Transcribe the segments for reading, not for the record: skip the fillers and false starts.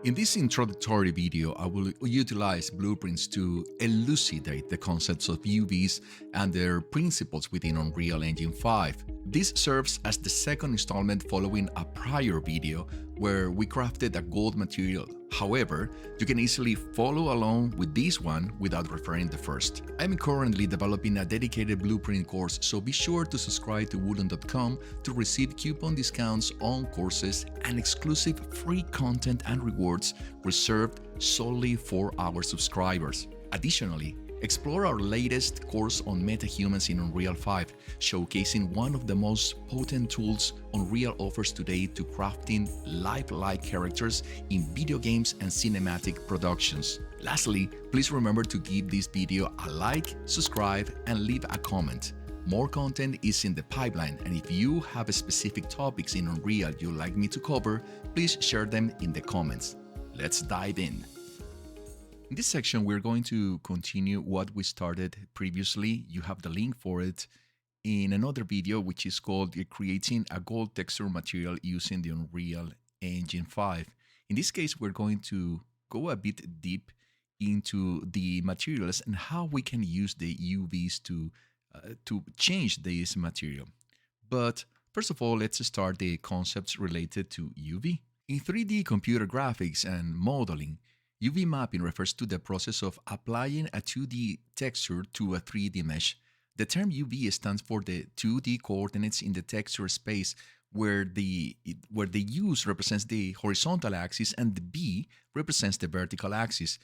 In this introductory video, I will utilize blueprints to elucidate the concepts of UVs and their principles within Unreal Engine 5. This serves as the second installment following a prior video where we crafted a gold material. However, you can easily follow along with this one without referring the first. I'm currently developing a dedicated blueprint course, so be sure to subscribe to wooden.com to receive coupon discounts on courses and exclusive free content and rewards reserved solely for our subscribers. Additionally, explore our latest course on metahumans in Unreal 5, showcasing one of the most potent tools Unreal offers today to crafting lifelike characters in video games and cinematic productions. Lastly, please remember to give this video a like, subscribe, and leave a comment. More content is in the pipeline, and if you have specific topics in Unreal you'd like me to cover, please share them in the comments. Let's dive in. In this section, we're going to continue what we started previously. You have the link for it in another video, which is called Creating a Gold Texture Material Using the Unreal Engine 5. In this case, we're going to go a bit deep into the materials and how we can use the UVs to change this material. But first of all, let's start the concepts related to UV. In 3D computer graphics and modeling, UV mapping refers to the process of applying a 2D texture to a 3D mesh. The term UV stands for the 2D coordinates in the texture space, where the U represents the horizontal axis and the V represents the vertical axis.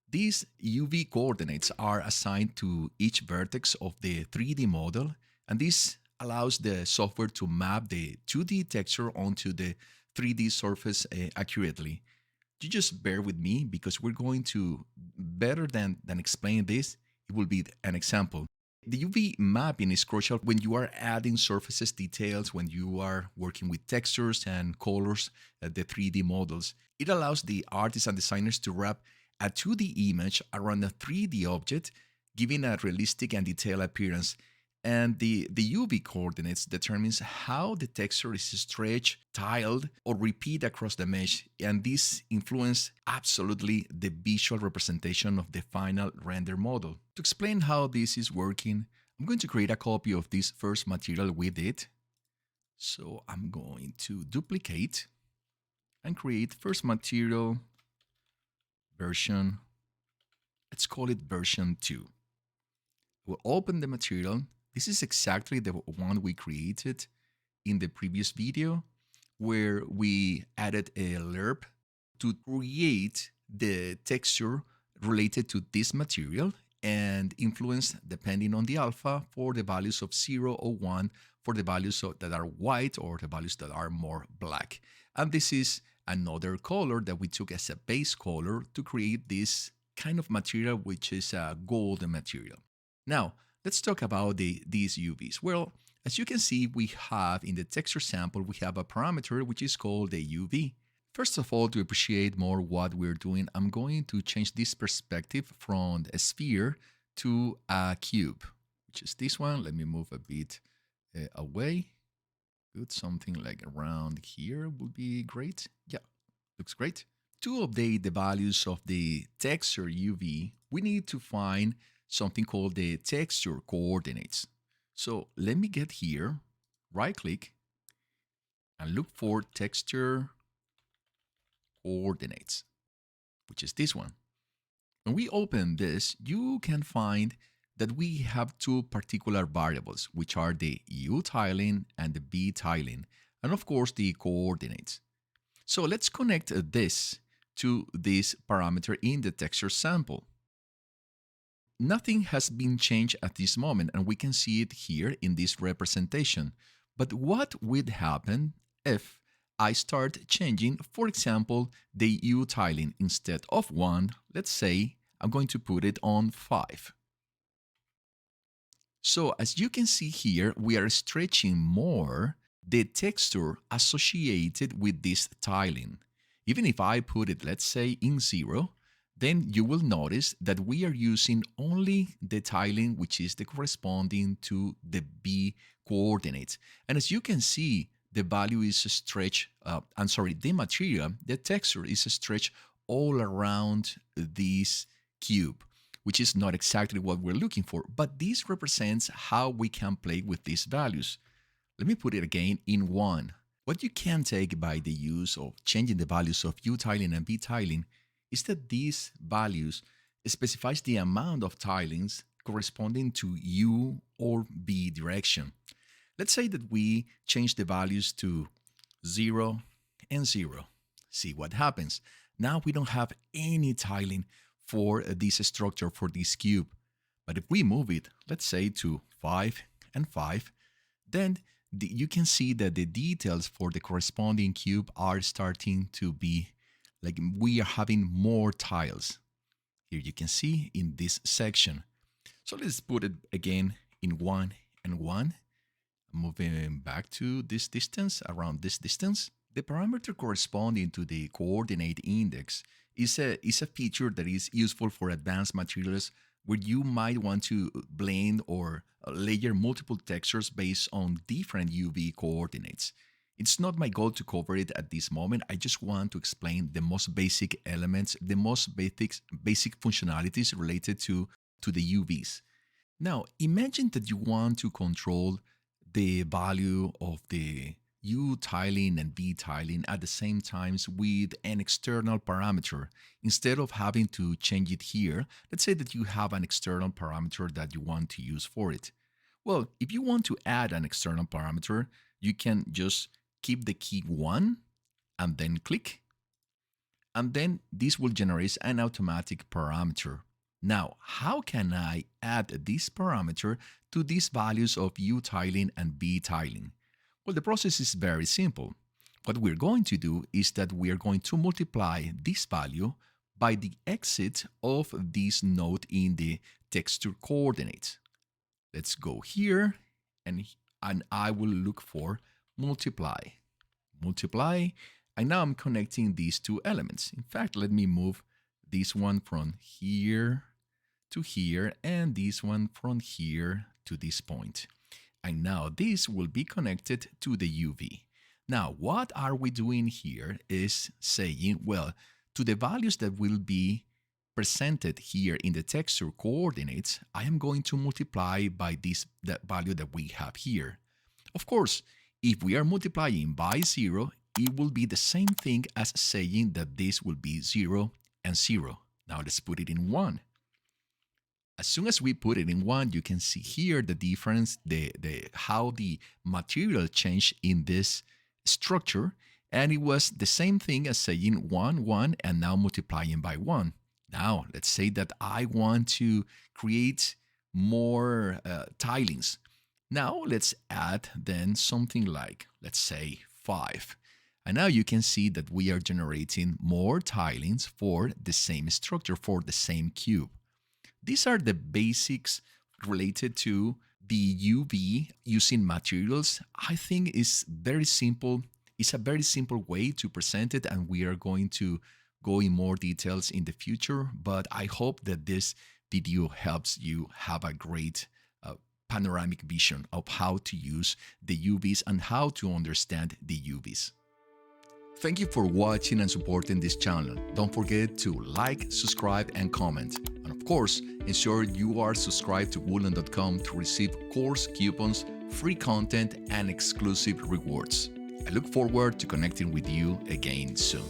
These UV coordinates are assigned to each vertex of the 3D model, and this allows the software to map the 2D texture onto the 3D surface accurately. You just bear with me because we're going to, better than explain this, it will be an example. The UV mapping is crucial when you are adding surfaces details, when you are working with textures and colors, the 3D models. It allows the artists and designers to wrap a 2D image around a 3D object, giving a realistic and detailed appearance. And the UV coordinates determines how the texture is stretched, tiled, or repeat across the mesh, and this influences absolutely the visual representation of the final render model. To explain how this is working, I'm going to create a copy of this first material with it. So I'm going to duplicate and create first material version. Let's call it version 2. We'll open the material. This is exactly the one we created in the previous video, where we added a lerp to create the texture related to this material and influence depending on the alpha for the values of 0 or 1 for the values that are white or the values that are more black. And this is another color that we took as a base color to create this kind of material, which is a gold material. Now, let's talk about these UVs. Well, as you can see, we have in the texture sample, we have a parameter which is called the UV. First of all, to appreciate more what we're doing, I'm going to change this perspective from a sphere to a cube, which is this one. Let me move a bit away. Good, something like around here would be great. Yeah, looks great. To update the values of the texture UV, we need to find something called the texture coordinates. So let me get here, right click, and look for texture coordinates, which is this one. When we open this, you can find that we have two particular variables, which are the U tiling and the V tiling, and of course the coordinates. So let's connect this to this parameter in the texture sample. Nothing has been changed at this moment, and we can see it here in this representation. But what would happen if I start changing, for example, the U tiling? Instead of 1, let's say I'm going to put it on 5. So as you can see here, we are stretching more the texture associated with this tiling. Even if I put it, let's say, in 0, then you will notice that we are using only the tiling which is the corresponding to the B coordinates. And as you can see, the value is stretched, the material, the texture is stretched all around this cube, which is not exactly what we're looking for, but this represents how we can play with these values. Let me put it again in 1. What you can take by the use of changing the values of U tiling and V tiling is that these values specifies the amount of tilings corresponding to U or V direction. Let's say that we change the values to 0 and 0. See what happens. Now we don't have any tiling for this structure, for this cube. But if we move it, let's say to 5 and 5, then you can see that the details for the corresponding cube are starting to be like we are having more tiles. Here you can see in this section. So let's put it again in 1 and 1. Moving back to this distance, around this distance. The parameter corresponding to the coordinate index is a feature that is useful for advanced materials where you might want to blend or layer multiple textures based on different UV coordinates. It's not my goal to cover it at this moment. I just want to explain the most basic elements, the most basic functionalities related to the UVs. Now, imagine that you want to control the value of the U tiling and V tiling at the same time with an external parameter. Instead of having to change it here, let's say that you have an external parameter that you want to use for it. Well, if you want to add an external parameter, you can just keep the key 1 and then click. And then this will generate an automatic parameter. Now, how can I add this parameter to these values of U tiling and V tiling? Well, the process is very simple. What we're going to do is that we are going to multiply this value by the exit of this node in the texture coordinates. Let's go here and I will look for multiply. And now I'm connecting these two elements. In fact, let me move this one from here to here and this one from here to this point. And now this will be connected to the UV. Now, what are we doing here is saying, well, to the values that will be presented here in the texture coordinates, I am going to multiply by that value that we have here. Of course, if we are multiplying by 0, it will be the same thing as saying that this will be 0 and 0. Now let's put it in 1. As soon as we put it in 1, you can see here the difference, how the material changed in this structure. And it was the same thing as saying 1, 1, and now multiplying by 1. Now, let's say that I want to create more tilings. Now, let's add then something like, let's say, 5. And now you can see that we are generating more tilings for the same structure, for the same cube. These are the basics related to the UV using materials. I think it's very simple. It's a very simple way to present it, and we are going to go in more details in the future. But I hope that this video helps you have a great panoramic vision of how to use the UVs and how to understand the UVs. Thank you for watching and supporting this channel. Don't forget to like, subscribe, and comment. And of course, ensure you are subscribed to woolen.com to receive course coupons, free content, and exclusive rewards. I look forward to connecting with you again soon.